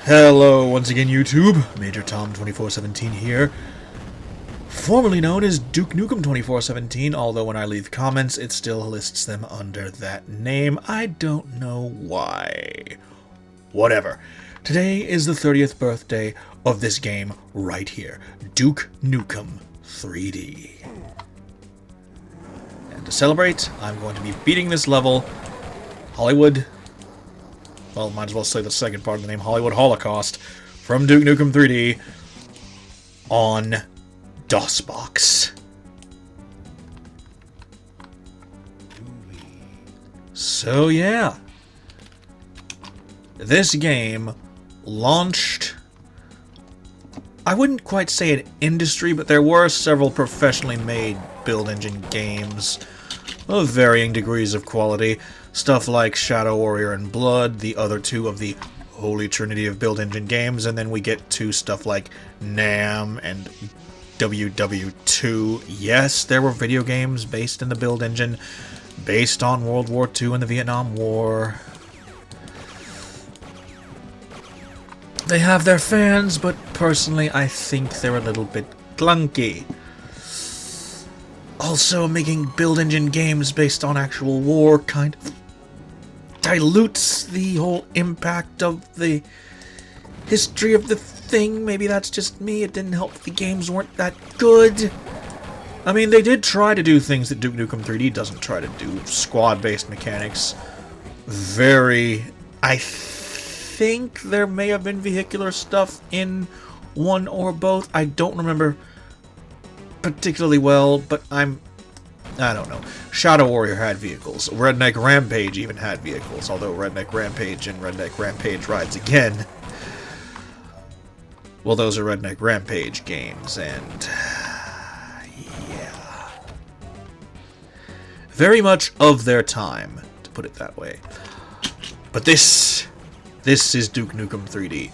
Hello once again, YouTube. Major Tom 2417 here, formerly known as Duke Nukem 2417, although when I leave comments it still lists them under that name. I don't know why. Whatever. Today is the 30th birthday of this game right here, Duke Nukem 3D. And to celebrate, I'm going to be beating this level, Hollywood... well, might as well say the second part of the name, Hollywood Holocaust, from Duke Nukem 3D on DOSBox. So yeah, this game launched, I wouldn't quite say an industry, but there were several professionally made build engine games of varying degrees of quality. Stuff like Shadow Warrior and Blood, the other two of the holy trinity of build engine games, and then we get to stuff like NAM and WW2. Yes, there were video games based in the build engine, based on World War II and the Vietnam War. They have their fans, but personally I think they're a little bit clunky. Also, making build engine games based on actual war kind of dilutes the whole impact of the history of the thing. Maybe that's just me. It didn't help the games weren't that good. I mean, they did try to do things that Duke Nukem 3D doesn't try to do. Squad-based mechanics. I think there may have been vehicular stuff in one or both. I don't remember particularly well, but I don't know. Shadow Warrior had vehicles. Redneck Rampage even had vehicles, although Redneck Rampage and Redneck Rampage Rides Again, well, those are Redneck Rampage games, and yeah, very much of their time, to put it that way. But this is Duke Nukem 3D,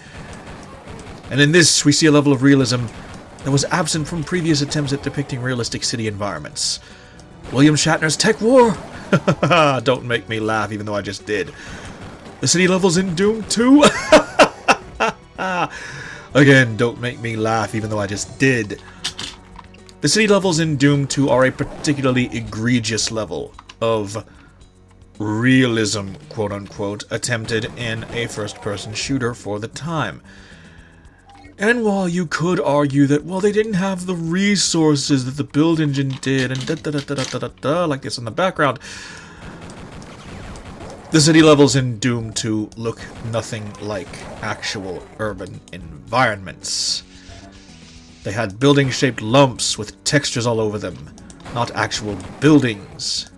and in this we see a level of realism that was absent from previous attempts at depicting realistic city environments. William Shatner's Tech War? Don't make me laugh, even though I just did. The city levels in Doom 2? Again, don't make me laugh, even though I just did. The city levels in Doom 2 are a particularly egregious level of realism, quote-unquote, attempted in a first-person shooter for the time. And while you could argue that, well, they didn't have the resources that the build engine did, and da-da-da-da-da-da-da, like this in the background, the city levels in Doom 2 look nothing like actual urban environments. They had building-shaped lumps with textures all over them, not actual buildings.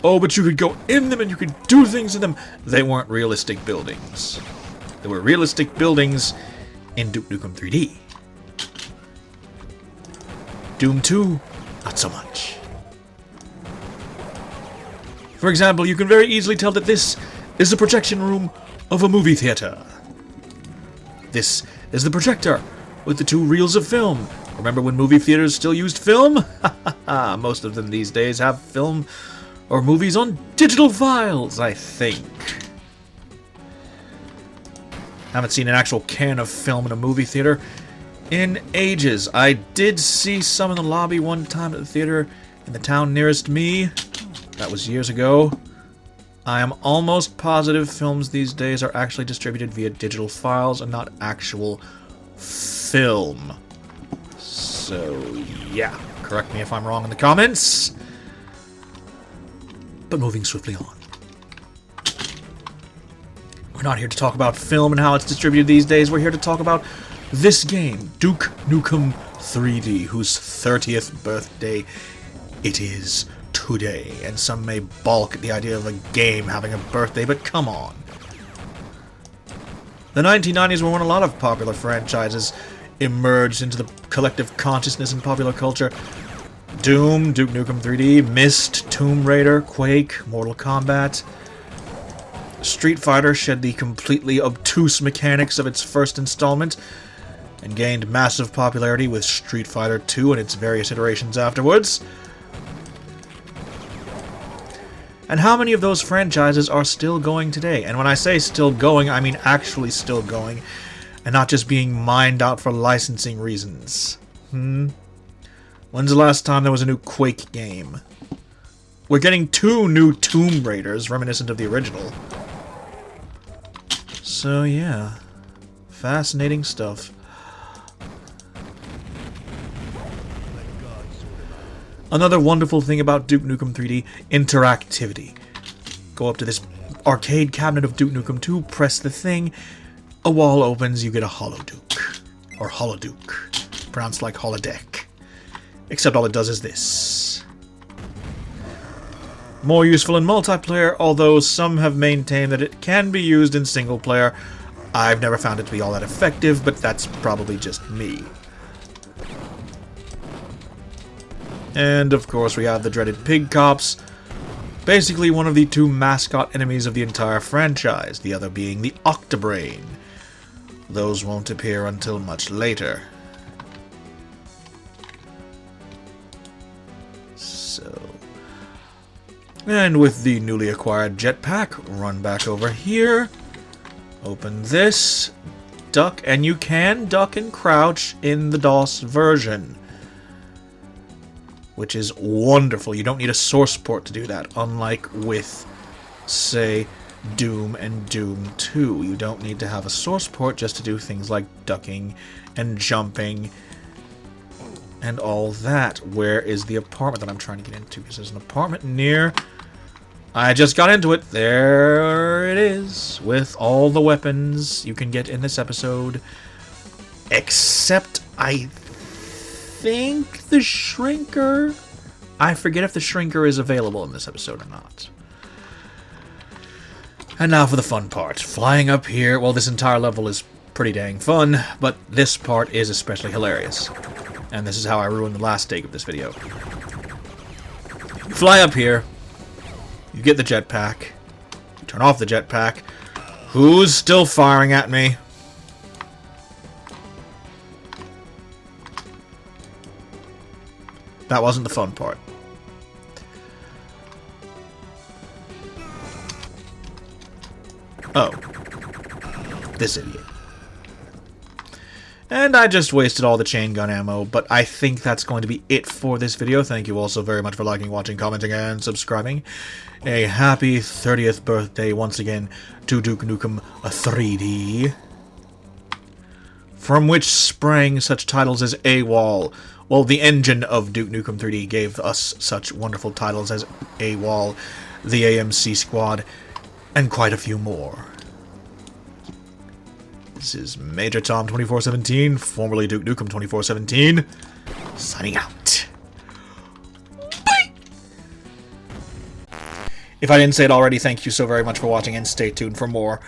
Oh, but you could go in them and you could do things in them. They weren't realistic buildings. They were realistic buildings in Duke Nukem 3D. Doom 2, not so much. For example, you can very easily tell that this is the projection room of a movie theater. This is the projector with the two reels of film. Remember when movie theaters still used film? Most of them these days have film or movies on digital files, I think. Haven't seen an actual can of film in a movie theater in ages. I did see some in the lobby one time at the theater in the town nearest me. That was years ago. I am almost positive films these days are actually distributed via digital files and not actual film. So, yeah. Correct me if I'm wrong in the comments. But moving swiftly on. We're not here to talk about film and how it's distributed these days. We're here to talk about this game, Duke Nukem 3D, whose 30th birthday it is today. And some may balk at the idea of a game having a birthday, but come on. The 1990s were when a lot of popular franchises emerged into the collective consciousness in popular culture. Doom, Duke Nukem 3D, Myst, Tomb Raider, Quake, Mortal Kombat. Street Fighter shed the completely obtuse mechanics of its first installment and gained massive popularity with Street Fighter 2 and its various iterations afterwards. And how many of those franchises are still going today? And when I say still going, I mean actually still going. and not just being mined out for licensing reasons. When's the last time there was a new Quake game? We're getting 2 new Tomb Raiders, reminiscent of the original. So yeah, fascinating stuff. Another wonderful thing about Duke Nukem 3D, interactivity. Go up to this arcade cabinet of Duke Nukem 2, press the thing, a wall opens, you get a Holoduke. Or Holoduke. Pronounced like holodeck. Except all it does is this. More useful in multiplayer, although some have maintained that it can be used in single player. I've never found it to be all that effective, but that's probably just me. And of course we have the dreaded pig cops. Basically one of the 2 mascot enemies of the entire franchise, the other being the Octobrain. Those won't appear until much later. So... and with the newly acquired jetpack, run back over here. Open this. Duck, and you can duck and crouch in the DOS version. Which is wonderful. You don't need a source port to do that, unlike with, say, Doom and Doom 2. You don't need to have a source port just to do things like ducking and jumping and all that. Where is the apartment that I'm trying to get into? Because there's an apartment near... I just got into it. There it is, with all the weapons you can get in this episode. Except, I think the Shrinker... I forget if the Shrinker is available in this episode or not. And now for the fun part. Flying up here, well, this entire level is pretty dang fun, but this part is especially hilarious. And this is how I ruined the last take of this video. You fly up here, you get the jetpack, you turn off the jetpack. Who's still firing at me? That wasn't the fun part. Oh. This idiot. And I just wasted all the chain gun ammo, but I think that's going to be it for this video. Thank you all so very much for liking, watching, commenting, and subscribing. A happy 30th birthday once again to Duke Nukem 3D. From which sprang such titles as AWOL. Well, the engine of Duke Nukem 3D gave us such wonderful titles as AWOL, the AMC Squad, and quite a few more. This is Major Tom 2417, formerly Duke Nukem 2417, signing out. Bye! If I didn't say it already, thank you so very much for watching, and stay tuned for more